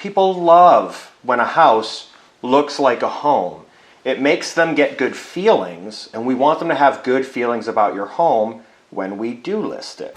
People love when a house looks like a home. It makes them get good feelings, and we want them to have good feelings about your home when we do list it.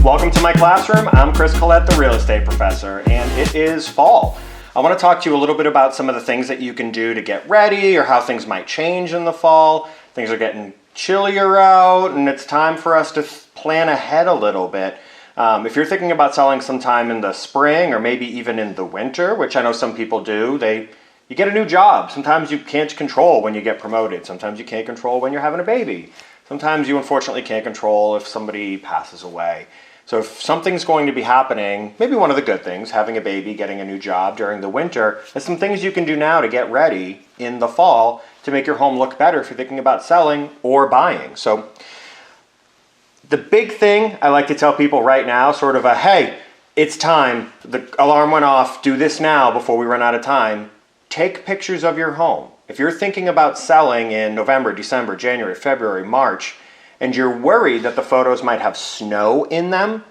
Welcome to my classroom. I'm Chris Collette, the real estate professor, and it is fall. I want to talk to you a little bit about some of the things that you can do to get ready or how things might change in the fall. Things are getting chillier out, and it's time for us to plan ahead a little bit. If you're thinking about selling sometime in the spring or maybe even in the winter, which I know some people do, you get a new job. Sometimes you can't control when you get promoted. Sometimes you can't control when you're having a baby. Sometimes you unfortunately can't control if somebody passes away. So if something's going to be happening, maybe one of the good things, having a baby, getting a new job during the winter, there's some things you can do now to get ready in the fall to make your home look better if you're thinking about selling or buying. So the big thing I like to tell people right now, sort of hey, it's time. The alarm went off. Do this now before we run out of time. Take pictures of your home. If you're thinking about selling in November, December, January, February, March, and you're worried that the photos might have snow in them,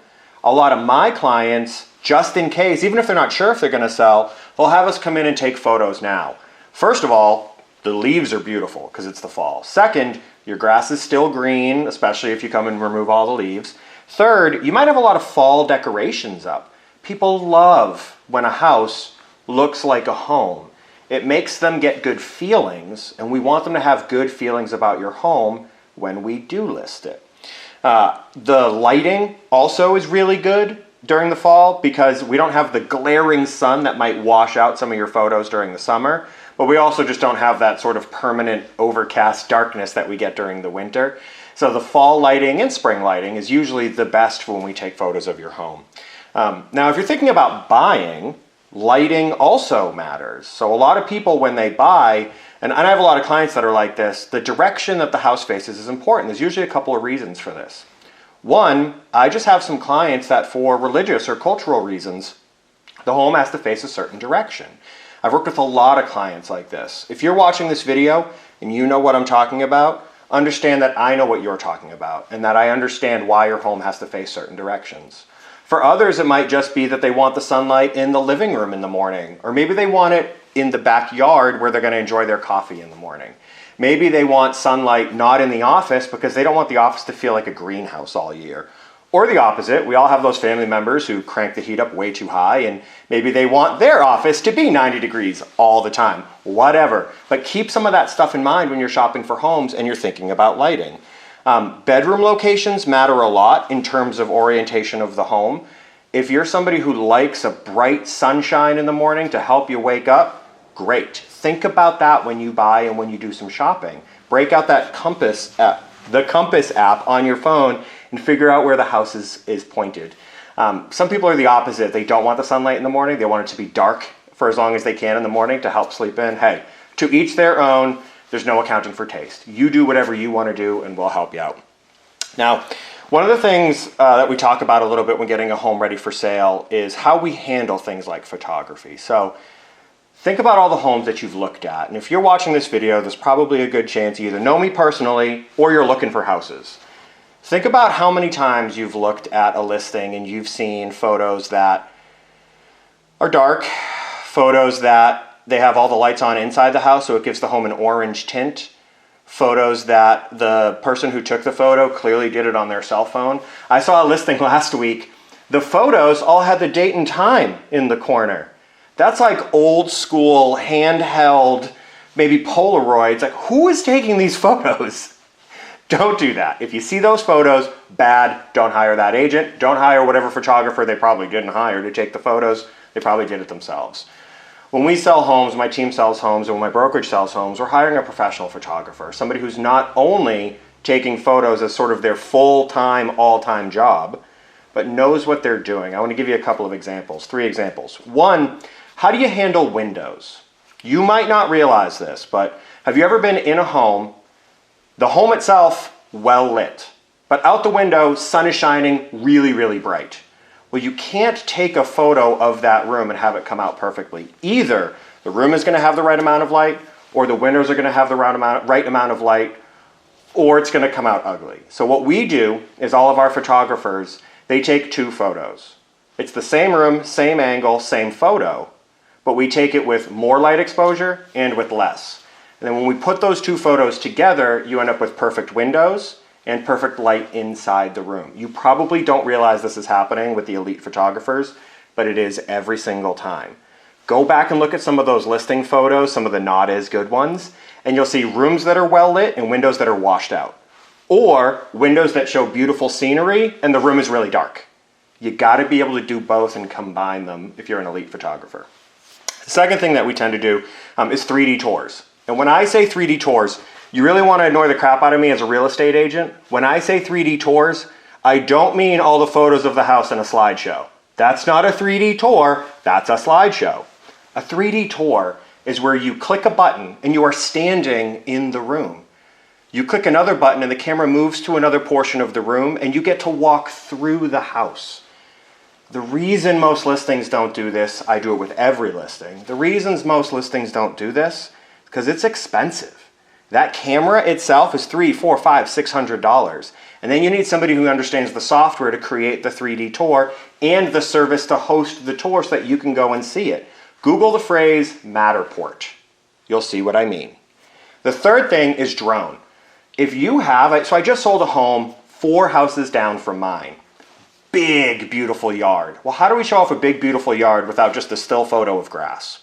a lot of my clients, just in case, even if they're not sure if they're going to sell, they'll have us come in and take photos now. First of all, the leaves are beautiful because it's the fall. Second, your grass is still green, especially if you come and remove all the leaves. Third, you might have a lot of fall decorations up. People love when a house looks like a home. It makes them get good feelings, and we want them to have good feelings about your home when we do list it. The lighting also is really good during the fall because we don't have the glaring sun that might wash out some of your photos during the summer, but we also just don't have that sort of permanent overcast darkness that we get during the winter. So the fall lighting and spring lighting is usually the best when we take photos of your home. Now, if you're thinking about buying, lighting also matters. So a lot of people, when they buy, and I have a lot of clients that are like this, the direction that the house faces is important. There's usually a couple of reasons for this. One, I just have some clients that for religious or cultural reasons, the home has to face a certain direction. I've worked with a lot of clients like this. If you're watching this video and you know what I'm talking about, understand that I know what you're talking about and that I understand why your home has to face certain directions. For others, it might just be that they want the sunlight in the living room in the morning, or maybe they want it in the backyard where they're going to enjoy their coffee in the morning. Maybe they want sunlight not in the office because they don't want the office to feel like a greenhouse all year. Or the opposite, we all have those family members who crank the heat up way too high, and maybe they want their office to be 90 degrees all the time. Whatever. But keep some of that stuff in mind when you're shopping for homes and you're thinking about lighting. Bedroom locations matter a lot in terms of orientation of the home. If you're somebody who likes a bright sunshine in the morning to help you wake up, great. Think about that when you buy and when you do some shopping. Break out that compass app, the compass app on your phone, and figure out where the house is pointed. Some people are the opposite. They don't want the sunlight in the morning. They want it to be dark for as long as they can in the morning to help sleep in. Hey, to each their own. There's no accounting for taste. You do whatever you want to do and we'll help you out. Now, one of the things that we talk about a little bit when getting a home ready for sale is how we handle things like photography. So think about all the homes that you've looked at. And if you're watching this video, there's probably a good chance you either know me personally or you're looking for houses. Think about how many times you've looked at a listing and you've seen photos that are dark, photos that they have all the lights on inside the house, so it gives the home an orange tint. Photos that the person who took the photo clearly did it on their cell phone. I saw a listing last week. The photos all had the date and time in the corner. That's like old school, handheld, maybe Polaroids. Like, who is taking these photos? Don't do that. If you see those photos, bad, don't hire that agent. Don't hire whatever photographer they probably didn't hire to take the photos. They probably did it themselves. When we sell homes, my team sells homes, and when my brokerage sells homes, we're hiring a professional photographer, somebody who's not only taking photos as sort of their full-time, all-time job, but knows what they're doing. I want to give you a couple of examples, 3 examples. One, how do you handle windows? You might not realize this, but have you ever been in a home, the home itself well lit, but out the window, sun is shining really, really bright? Well, you can't take a photo of that room and have it come out perfectly. Either the room is going to have the right amount of light, or the windows are going to have the right amount of light, or it's going to come out ugly. So what we do is all of our photographers, they take 2 photos. It's the same room, same angle, same photo, but we take it with more light exposure and with less. And then when we put those 2 photos together, you end up with perfect windows and perfect light inside the room. You probably don't realize this is happening with the elite photographers, but it is every single time. Go back and look at some of those listing photos, some of the not as good ones, and you'll see rooms that are well lit and windows that are washed out. Or windows that show beautiful scenery and the room is really dark. You gotta be able to do both and combine them if you're an elite photographer. The second thing that we tend to do is 3D tours. And when I say 3D tours, you really wanna annoy the crap out of me as a real estate agent. When I say 3D tours, I don't mean all the photos of the house in a slideshow. That's not a 3D tour, that's a slideshow. A 3D tour is where you click a button and you are standing in the room. You click another button and the camera moves to another portion of the room and you get to walk through the house. The reason most listings don't do this, I do it with every listing. The reasons most listings don't do this is because it's expensive. That camera itself is $300, $400, $500, $600. And then you need somebody who understands the software to create the 3D tour and the service to host the tour so that you can go and see it. Google the phrase Matterport. You'll see what I mean. The third thing is drone. If you have, so I just sold a home 4 houses down from mine. Big, beautiful yard. Well, how do we show off a big, beautiful yard without just a still photo of grass?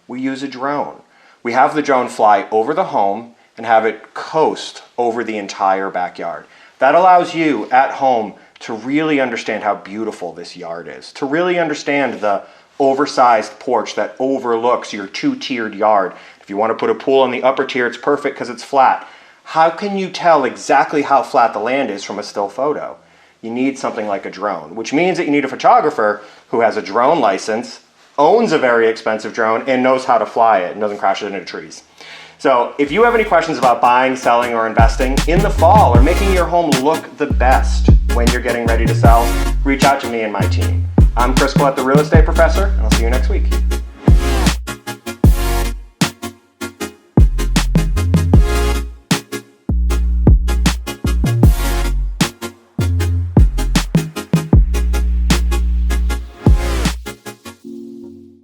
We use a drone. We have the drone fly over the home and have it coast over the entire backyard. That allows you at home to really understand how beautiful this yard is, to really understand the oversized porch that overlooks your 2-tiered yard. If you want to put a pool in the upper tier, it's perfect because it's flat. How can you tell exactly how flat the land is from a still photo? You need something like a drone, which means that you need a photographer who has a drone license, owns a very expensive drone, and knows how to fly it and doesn't crash it into trees. So if you have any questions about buying, selling, or investing in the fall or making your home look the best when you're getting ready to sell, reach out to me and my team. I'm Chris Collette, the real estate professor, and I'll see you next week.